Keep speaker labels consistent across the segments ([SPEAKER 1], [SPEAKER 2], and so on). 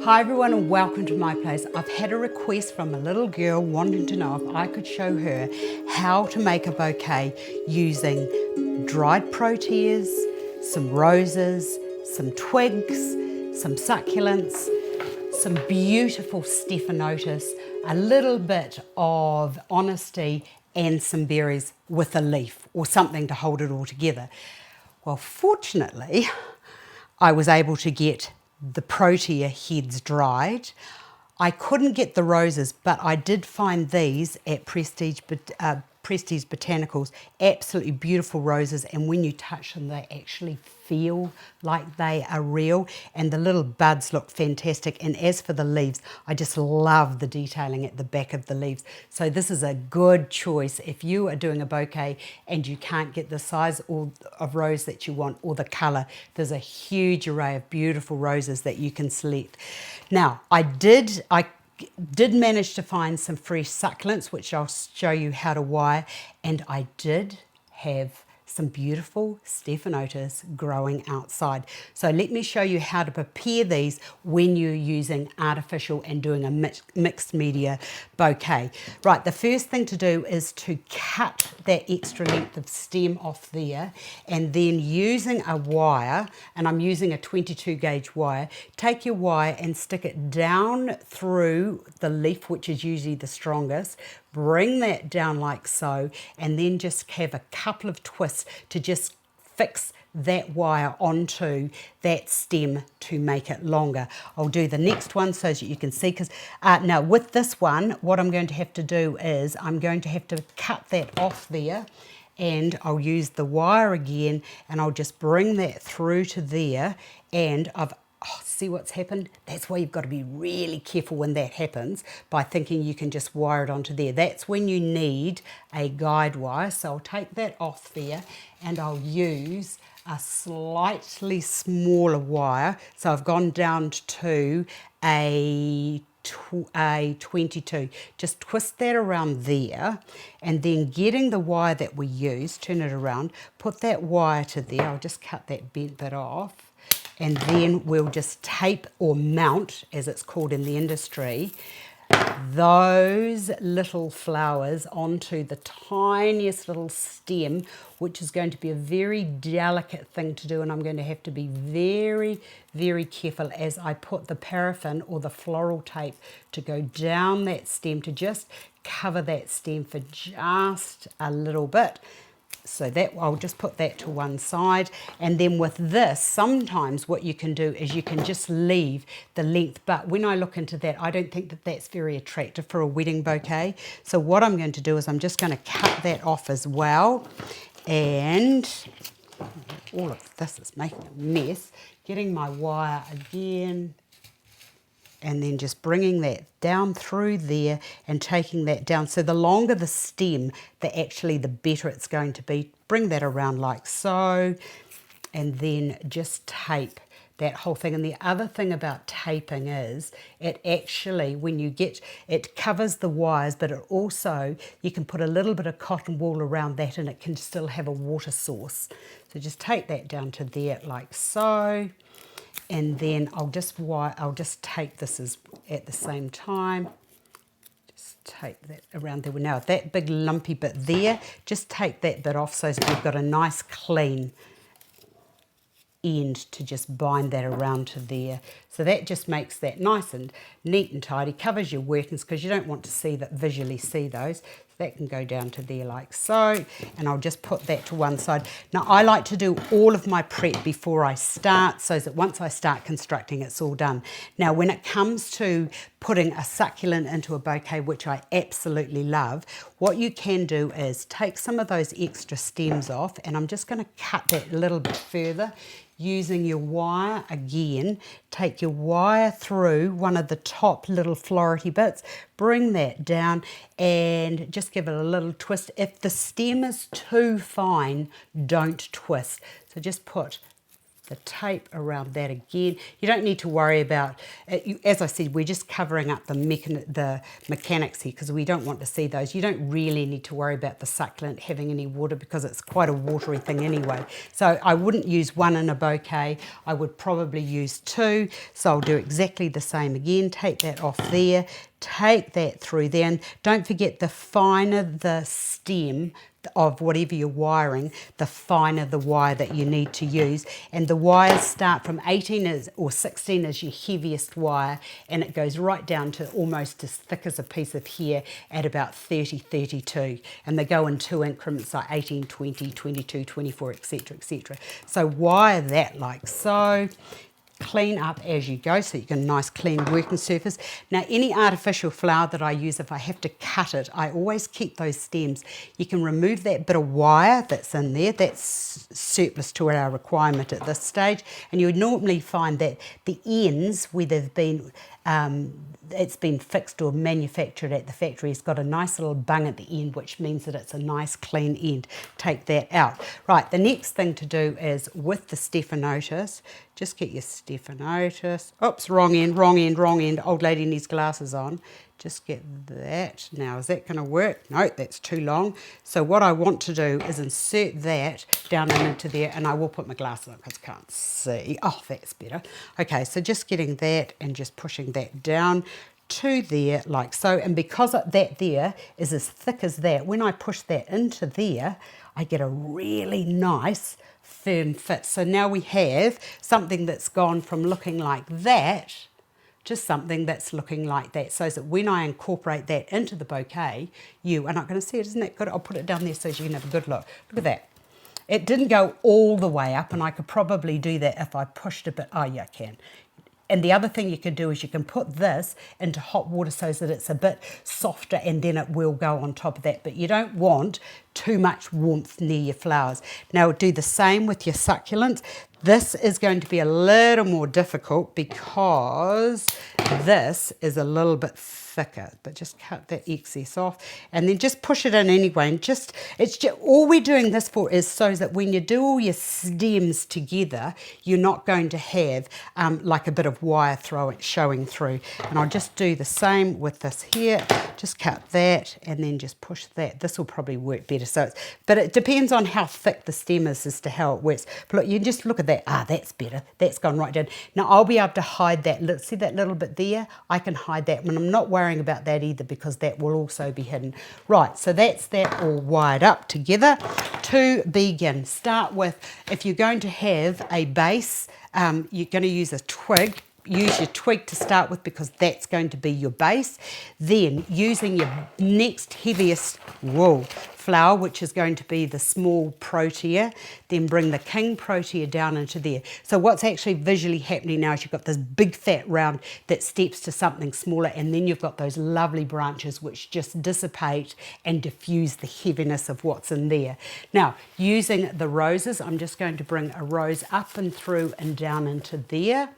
[SPEAKER 1] Hi everyone and welcome to my place. I've had a request from a little girl wanting to know if I could show her how to make a bouquet using dried proteas, some roses, some twigs, some succulents, some beautiful stephanotis, a little bit of honesty and some berries with a leaf or something to hold it all together. Well, fortunately, I was able to get the Protea heads dried. I couldn't get the roses, but I did find these at Prestige Botanicals. Absolutely beautiful roses, and when you touch them, they actually feel like they are real, and the little buds look fantastic. And as for the leaves, I just love the detailing at the back of the leaves. So this is a good choice if you are doing a bouquet and you can't get the size of rose that you want or the color. There's a huge array of beautiful roses that you can select. Now, I did manage to find some fresh succulents, which I'll show you how to wire, and I did have some beautiful stephanotis growing outside. So let me show you how to prepare these when you're using artificial and doing a mixed media bouquet. Right, the first thing to do is to cut that extra length of stem off there, and then using a wire, and I'm using a 22 gauge wire, take your wire and stick it down through the leaf, which is usually the strongest. Bring that down like so, and then just have a couple of twists to just fix that wire onto that stem to make it longer. I'll do the next one so that you can see, because now with this one, what I'm going to have to do is I'm going to have to cut that off there, and I'll use the wire again, and I'll just bring that through to there, and see what's happened? That's why you've got to be really careful when that happens, by thinking you can just wire it onto there. That's when you need a guide wire. So I'll take that off there, and I'll use a slightly smaller wire. So I've gone down to a 22. Just twist that around there, and then getting the wire that we use, turn it around, put that wire to there. I'll just cut that bent bit off, and then we'll just tape or mount, as it's called in the industry, those little flowers onto the tiniest little stem, which is going to be a very delicate thing to do, and I'm going to have to be very, very careful as I put the paraffin or the floral tape to go down that stem to just cover that stem for just a little bit. So that I'll just put that to one side, and then with this, sometimes what you can do is you can just leave the length, but when I look into that, I don't think that that's very attractive for a wedding bouquet. So what I'm going to do is I'm just going to cut that off as well, and all of this is making a mess. Getting my wire again, and then just bringing that down through there and taking that down. So the longer the stem, the better it's going to be. Bring that around like so, and then just tape that whole thing. And the other thing about taping is it actually, when you get, it covers the wires, but it also, you can put a little bit of cotton wool around that and it can still have a water source. So just take that down to there like so. And then I'll just tape this at the same time. Just tape that around there. Now that big lumpy bit there, just take that bit off so that you've got a nice clean end to just bind that around to there. So that just makes that nice and neat and tidy, covers your workings, because you don't want to visually see those. So that can go down to there like so, and I'll just put that to one side. Now I like to do all of my prep before I start, so that once I start constructing, it's all done. Now when it comes to putting a succulent into a bouquet, which I absolutely love, what you can do is take some of those extra stems off, and I'm just going to cut that a little bit further. Using your wire again, take your wire through one of the top little florety bits, bring that down and just give it a little twist. If the stem is too fine, don't twist. So just put the tape around that again. You don't need to worry about it. As I said, we're just covering up the mechanics here because we don't want to see those. You don't really need to worry about the succulent having any water because it's quite a watery thing anyway. So I wouldn't use one in a bouquet. I would probably use two. So I'll do exactly the same again. Take that off there. Take that through there. And don't forget, the finer the stem of whatever you're wiring, the finer the wire that you need to use. And the wires start from 18 or 16 is your heaviest wire, and it goes right down to almost as thick as a piece of hair at about 30, 32. And they go in 2 increments like 18, 20, 22, 24, etc., etc. So wire that like so. Clean up as you go so you get a nice clean working surface. Now any artificial flower that I use, if I have to cut it, I always keep those stems. You can remove that bit of wire that's in there, that's surplus to our requirement at this stage, and you would normally find that the ends where they've been it's been fixed or manufactured at the factory, it's got a nice little bung at the end, which means that it's a nice clean end. Take that out. Right, the next thing to do is with the stephanotis, just get your stephanotis. Oops, wrong end, wrong end, wrong end. Old lady needs glasses on. Just get that. Now, is that going to work? No, that's too long. So what I want to do is insert that down into there, and I will put my glasses on because I can't see. Oh, that's better. Okay, so just getting that and just pushing that down to there like so. And because that there is as thick as that, when I push that into there, I get a really nice firm fit. So now we have something that's gone from looking like that to something that's looking like that, so that when I incorporate that into the bouquet, you are not going to see it. Isn't that good? I'll put it down there so you can have a good look. Look at that. It didn't go all the way up, and I could probably do that if I pushed a bit. Oh, yeah, I can. And the other thing you can do is you can put this into hot water so that it's a bit softer, and then it will go on top of that. But you don't want too much warmth near your flowers. Now do the same with your succulents. This is going to be a little more difficult because this is a little bit thicker, but just cut that excess off and then just push it in anyway. And it's just all we're doing this for is so that when you do all your stems together, you're not going to have like a bit of wire showing through. And I'll just do the same with this here. Just cut that and then just push that. This will probably work better. But it depends on how thick the stem is as to how it works. But look, you just look at that. Ah, that's better. That's gone right down. Now I'll be able to hide that. See that little bit there? I can hide that when I'm not worrying about that either, because that will also be hidden. Right, so that's that all wired up together. To begin, start with, if you're going to have a base, you're going to use a twig. Use your twig to start with because that's going to be your base. Then using your next heaviest flower, which is going to be the small Protea, then bring the king Protea down into there. So what's actually visually happening now is you've got this big fat round that steps to something smaller, and then you've got those lovely branches which just dissipate and diffuse the heaviness of what's in there. Now, using the roses, I'm just going to bring a rose up and through and down into there.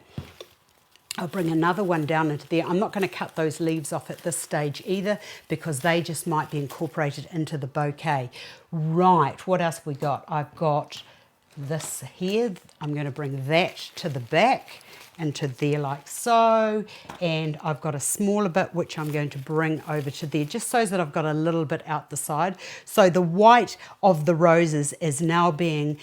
[SPEAKER 1] I'll bring another one down into there. I'm not going to cut those leaves off at this stage either because they just might be incorporated into the bouquet. Right, what else have we got? I've got this here. I'm going to bring that to the back into there like so. And I've got a smaller bit which I'm going to bring over to there just so that I've got a little bit out the side. So the white of the roses is now being,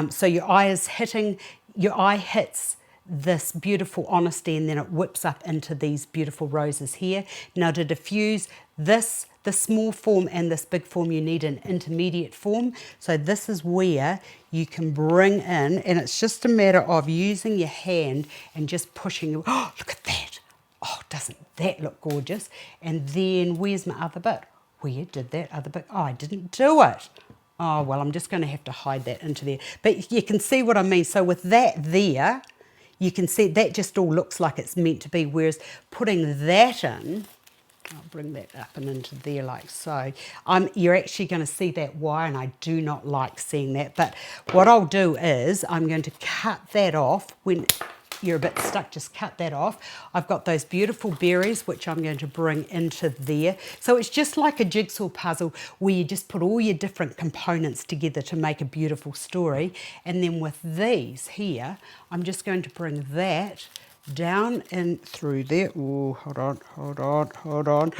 [SPEAKER 1] so your eye hits this beautiful honesty, and then it whips up into these beautiful roses here. Now to diffuse this, the small form and this big form, you need an intermediate form. So this is where you can bring in, and it's just a matter of using your hand and just pushing. Oh, look at that. Oh, doesn't that look gorgeous? And then where's my other bit? Where did that other bit? Oh, I didn't do it. Oh, well, I'm just going to have to hide that into there. But you can see what I mean. So with that there, you can see that just all looks like it's meant to be, whereas putting that in, I'll bring that up and into there like so. You're actually going to see that wire, and I do not like seeing that. But what I'll do is I'm going to cut that off when you're a bit stuck, just cut that off. I've got those beautiful berries, which I'm going to bring into there. So it's just like a jigsaw puzzle where you just put all your different components together to make a beautiful story. And then with these here, I'm just going to bring that down and through there. Oh, hold on.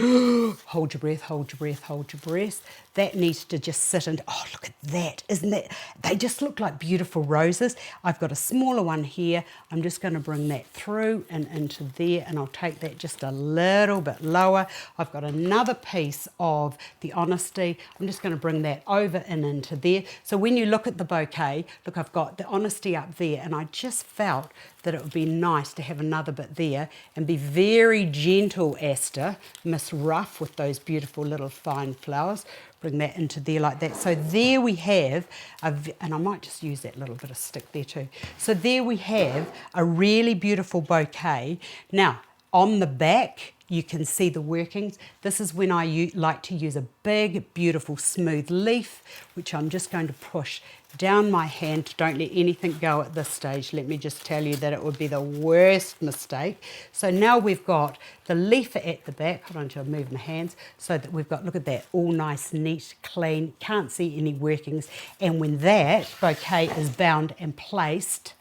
[SPEAKER 1] Hold your breath, hold your breath, hold your breath. That needs to just sit and, oh, look at that. Isn't that, they just look like beautiful roses. I've got a smaller one here. I'm just going to bring that through and into there, and I'll take that just a little bit lower. I've got another piece of the Honesty. I'm just going to bring that over and into there. So when you look at the bouquet, look, I've got the Honesty up there, and I just felt that it would be nice to have another bit there and be very gentle, Astar, Miss Rough, with those beautiful little fine flowers. Bring that into there like that. So there we have, and I might just use that little bit of stick there too. So there we have a really beautiful bouquet. Now, on the back, you can see the workings. This is when I like to use a big, beautiful, smooth leaf, which I'm just going to push down my hand. Don't let anything go at this stage. Let me just tell you that it would be the worst mistake. So now we've got the leaf at the back. Hold on until I move my hands. So that we've got, look at that, all nice, neat, clean. Can't see any workings. And when that bouquet is bound and placed,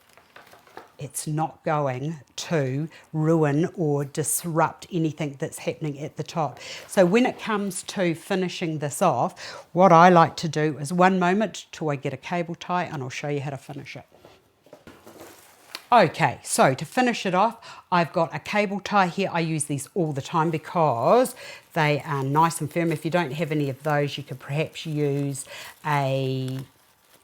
[SPEAKER 1] it's not going to ruin or disrupt anything that's happening at the top. So when it comes to finishing this off, what I like to do is one moment till I get a cable tie, and I'll show you how to finish it. Okay, so to finish it off, I've got a cable tie here. I use these all the time because they are nice and firm. If you don't have any of those, you could perhaps use a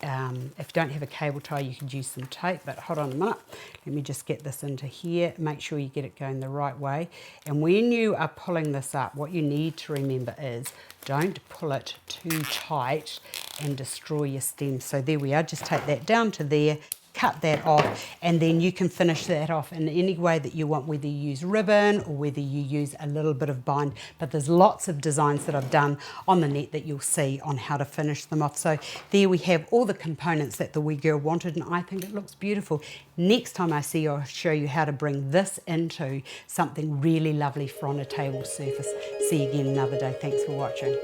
[SPEAKER 1] if you don't have a cable tie, you could use some tape, but hold on a minute. Let me just get this into here. Make sure you get it going the right way. And when you are pulling this up, what you need to remember is don't pull it too tight and destroy your stem. So there we are. Just take that down to there, cut that off, and then you can finish that off in any way that you want, whether you use ribbon or whether you use a little bit of bind. But there's lots of designs that I've done on the net that you'll see on how to finish them off. So there we have all the components that the wee girl wanted, and I think it looks beautiful. Next time I see you, I'll show you how to bring this into something really lovely for on a table surface. See you again another day. Thanks for watching.